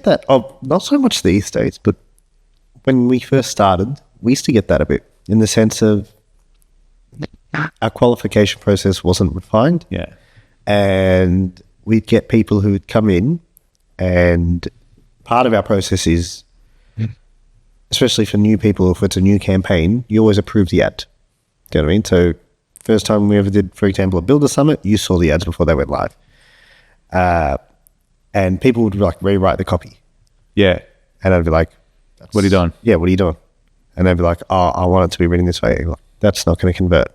that. Oh, not so much these days, but when we first started, we used to get that a bit in the sense of our qualification process wasn't refined. Yeah. And we'd get people who would come in, and part of our process is, especially for new people, if it's a new campaign, you always approve the ad. Do you know what I mean? So first time we ever did, for example, a Builder Summit, you saw the ads before they went live. And people would like rewrite the copy. Yeah. And I'd be like, what are you doing? Yeah, what are you doing? And they'd be like, oh, I want it to be written this way. Like, that's not going to convert.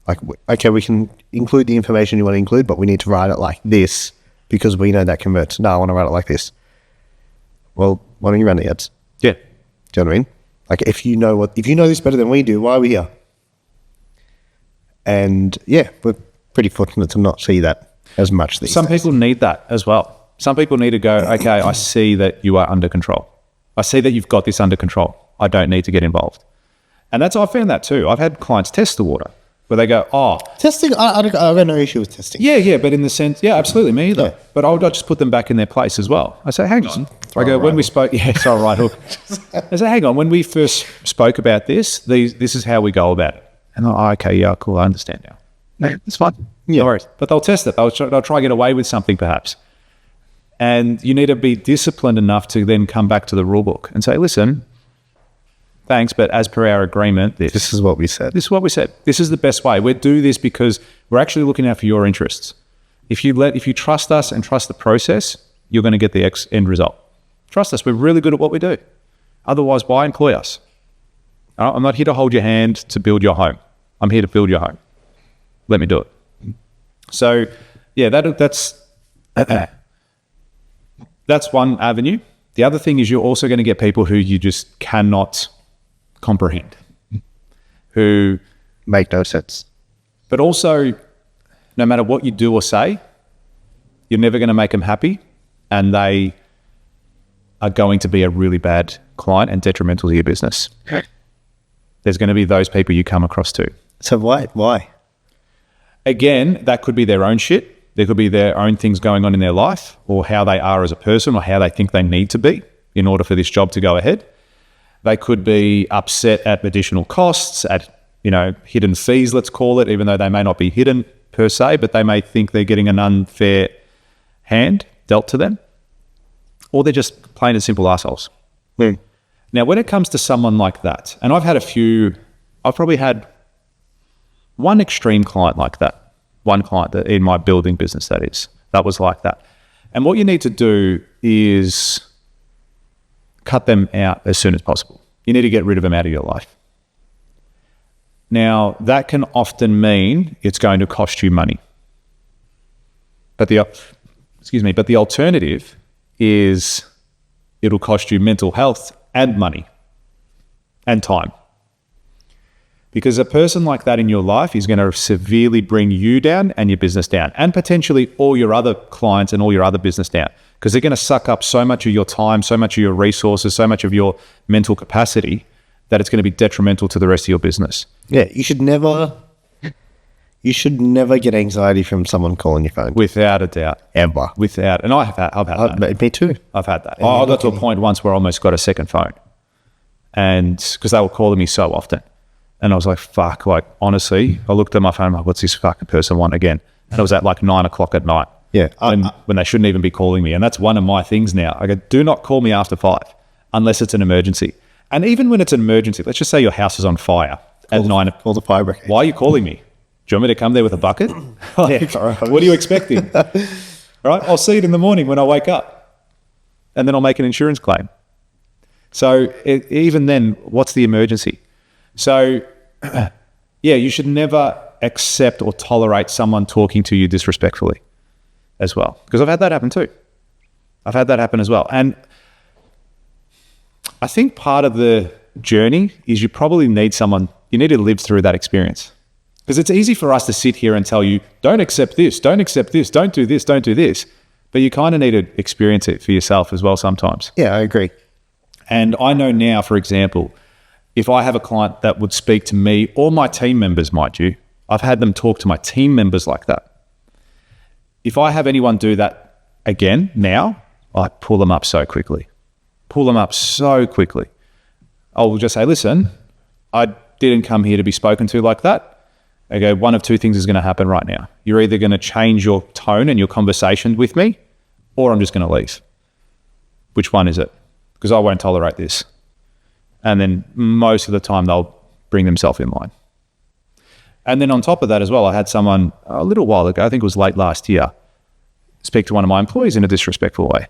Like, okay, we can include the information you want to include, but we need to write it like this because we know that converts. No, I want to write it like this. Well, why don't you run the ads? Yeah. Do you know what I mean? Like, if you know this better than we do, why are we here? And yeah, we're pretty fortunate to not see that as much these Some days. people need that as well. Some people need to go, okay, I see that you are under control. I see that you've got this under control. I don't need to get involved. And I found that too. I've had clients test the water where they go, oh. Testing, I have no issue with testing. Yeah, but in the sense, yeah, absolutely, me either. Yeah. But I just put them back in their place as well. I say, hang on. I go, when we spoke, yeah, it's all right, hook. I say, hang on, when we first spoke about this, this is how we go about it. And they're, oh, okay, yeah, cool, I understand now. No, it's fine. Yeah. No worries. But they'll test it. They'll try to get away with something perhaps. And you need to be disciplined enough to then come back to the rule book and say, listen, thanks, but as per our agreement, This is what we said. This is what we said. This is the best way. We do this because we're actually looking out for your interests. If you trust us and trust the process, you're going to get the end result. Trust us. We're really good at what we do. Otherwise, why employ us? I'm not here to hold your hand to build your home. I'm here to build your home. Let me do it. So, yeah, that's one avenue. The other thing is you're also going to get people who you just cannot comprehend, who Make no sense. but also no matter what you do or say, you're never going to make them happy, and they are going to be a really bad client and detrimental to your business. There's going to be those people you come across too. So why? Again, that could be their own shit. There could be their own things going on in their life, or how they are as a person, or how they think they need to be in order for this job to go ahead. They could be upset at additional costs, at hidden fees, let's call it, even though they may not be hidden per se, but they may think they're getting an unfair hand dealt to them, or they're just plain and simple assholes. Mm. Now, when it comes to someone like that, and I've probably had one extreme client like that. One client that in my building business, that was like that. And what you need to do is cut them out as soon as possible. You need to get rid of them out of your life. Now, that can often mean it's going to cost you money. But the alternative is it'll cost you mental health and money and time. Because a person like that in your life is going to severely bring you down and your business down, and potentially all your other clients and all your other business down, because they're going to suck up so much of your time, so much of your resources, so much of your mental capacity that it's going to be detrimental to the rest of your business. Yeah, you should never get anxiety from someone calling your phone. Without a doubt. Ever. And I've had that. Me too. I've had that. I got to a point once where I almost got a second phone, and because they were calling me so often. And I was like, fuck, like, honestly, I looked at my phone, like, what's this fucking person want again? And it was at like 9 o'clock at night. Yeah. When they shouldn't even be calling me. And that's one of my things now. I go, do not call me after 5 unless it's an emergency. And even when it's an emergency, let's just say your house is on fire at 9. Call the fire brigade. Why are you calling me? Do you want me to come there with a bucket? Like, what are you expecting? Right? I'll see it in the morning when I wake up. And then I'll make an insurance claim. So even then, what's the emergency? So, yeah, you should never accept or tolerate someone talking to you disrespectfully as well. Because I've had that happen too. I've had that happen as well. And I think part of the journey is you probably need you need to live through that experience. Because it's easy for us to sit here and tell you, don't accept this, don't accept this, don't do this, don't do this. But you kind of need to experience it for yourself as well sometimes. Yeah, I agree. And I know now, for example, if I have a client that would speak to me or my team members, mind you, I've had them talk to my team members like that. If I have anyone do that again now, I pull them up so quickly. pull them up so quickly. I'll just say, listen, I didn't come here to be spoken to like that. I go, one of two things is going to happen right now. You're either going to change your tone and your conversation with me, or I'm just going to leave. Which one is it? Because I won't tolerate this. And then most of the time they'll bring themselves in line. And then on top of that as well, I had someone a little while ago, I think it was late last year, speak to one of my employees in a disrespectful way.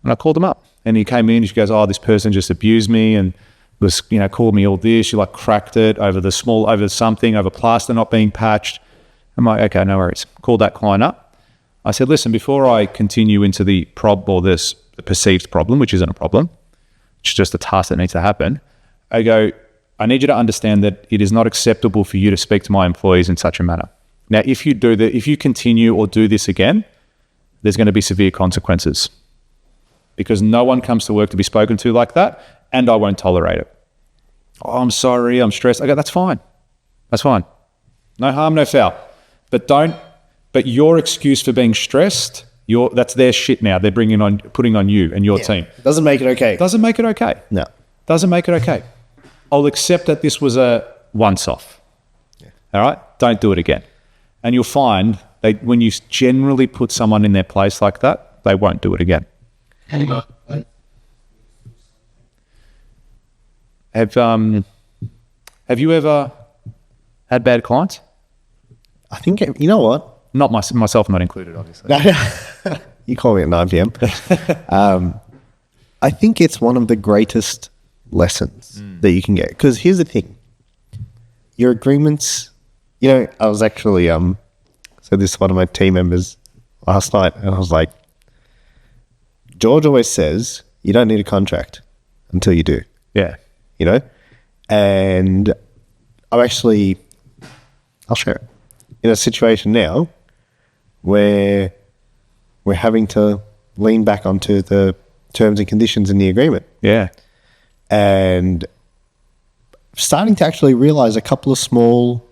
And I called him up and he came in, she goes, oh, this person just abused me and was, called me all this. She cracked it over something, over plaster not being patched. I'm like, okay, no worries. Called that client up. I said, listen, before I continue into the perceived problem, which isn't a problem, it's just a task that needs to happen. I go, I need you to understand that it is not acceptable for you to speak to my employees in such a manner. Now, if you continue or do this again, there's going to be severe consequences because no one comes to work to be spoken to like that, and I won't tolerate it. Oh, I'm sorry, I'm stressed. I go, that's fine. That's fine. No harm, no foul. But your excuse for being stressed, that's their shit now. They're putting on you and your team. Doesn't make it okay. Doesn't make it okay. No. Doesn't make it okay. I'll accept that this was a once-off. Yeah. All right? Don't do it again. And you'll find that when you generally put someone in their place like that, they won't do it again. Have you ever had bad clients? I think, you know what? Not myself not included, obviously. You call me at 9 p.m. I think it's one of the greatest lessons that you can get. Because here's the thing. Your agreements, I was actually, so this is one of my team members last night, and I was like, George always says, you don't need a contract until you do. Yeah. And I'll share it. In a situation now where we're having to lean back onto the terms and conditions in the agreement. Yeah. And starting to actually realize a couple of small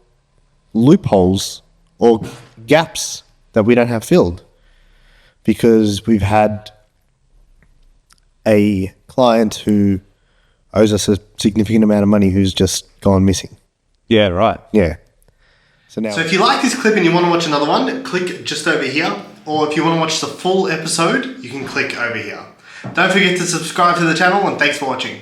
loopholes or gaps that we don't have filled because we've had a client who owes us a significant amount of money who's just gone missing. Yeah, right. Yeah. So if you like this clip and you want to watch another one, click just over here. Or if you want to watch the full episode, you can click over here. Don't forget to subscribe to the channel, and thanks for watching.